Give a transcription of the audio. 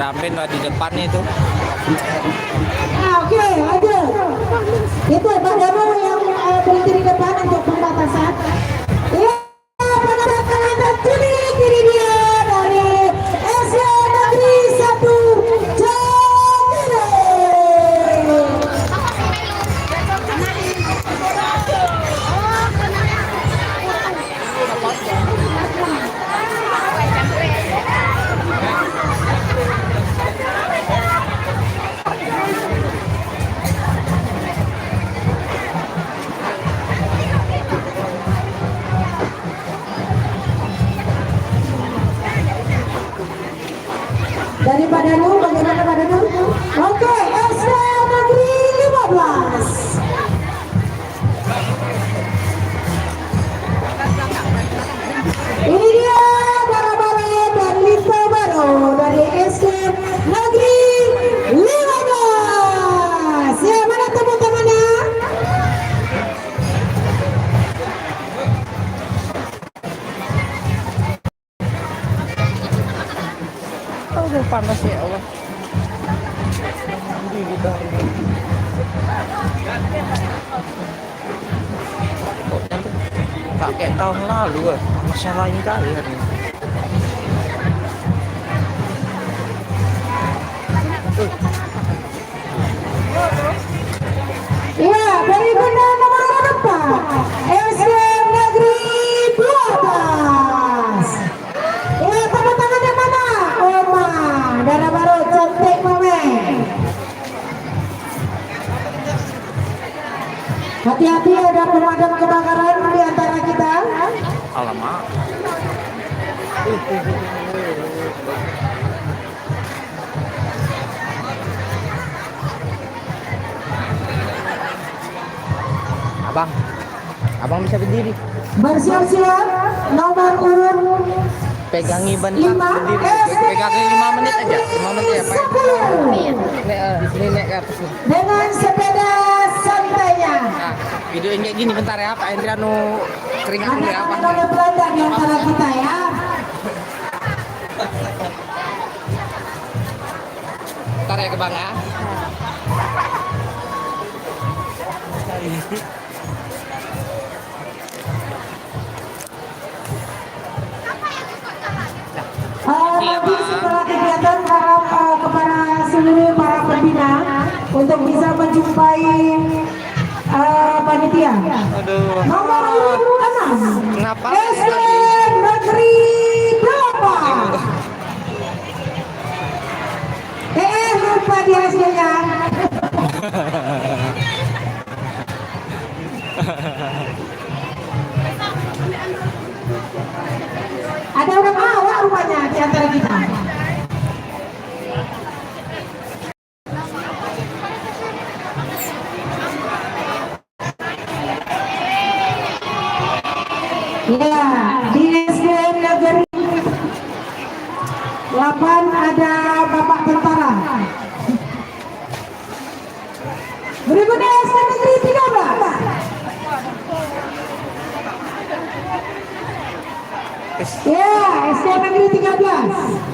Ramen di depan itu. Oke, lanjut. Itu Pak Damo yang berhenti di depan untuk pembatasan. Iya, pembatasan lanjut ini dia dari SD Negeri 1 Jogja. Dari Pak Danu, bagaimana Pak Danu? Oke, SD Negeri 15. Ini dia bara-bara dan Lito Baru dari SD Negeri 15. Ya, mana teman-temannya? Udah panas ya Allah. Ini kita. Tak kayak tahun lalu kan. Masya lain kali hari ini. Ya, berikutnya nomor depan SD Negeri 12. Ya, teman-teman yang mana? Oma, Dara Baru, cantik momen. Hati-hati ada pemadam kebakaran di antara kita. Alamak. Abang bisa berdiri. Bersiap-siap nomor urut Pegangi ban 5 berdiri. Pegangi 5 menit aja. 5 menit ya, Pak. 10 Ini naik ke atas nih. dengan sepeda santainya. Nah, videoin kayak gini bentar ya, Pak Hendra keringat dulu ya, Pak. Ada Belanda di antara kita ya. Bentar ya ke Bang ya. Nanti setelah kegiatan harap kepada seluruh para pembina untuk bisa menjumpai panitia. Aduh. Nomor urut 6 Kenapa? SD Negeri 8. Lupa di hasilnya. Ada orang awak rupanya di antara kita. Ya, di SD Negeri 8 ada Bapak Tentara. Berikutnya SD Negeri 13. Ya, SD Negeri 13.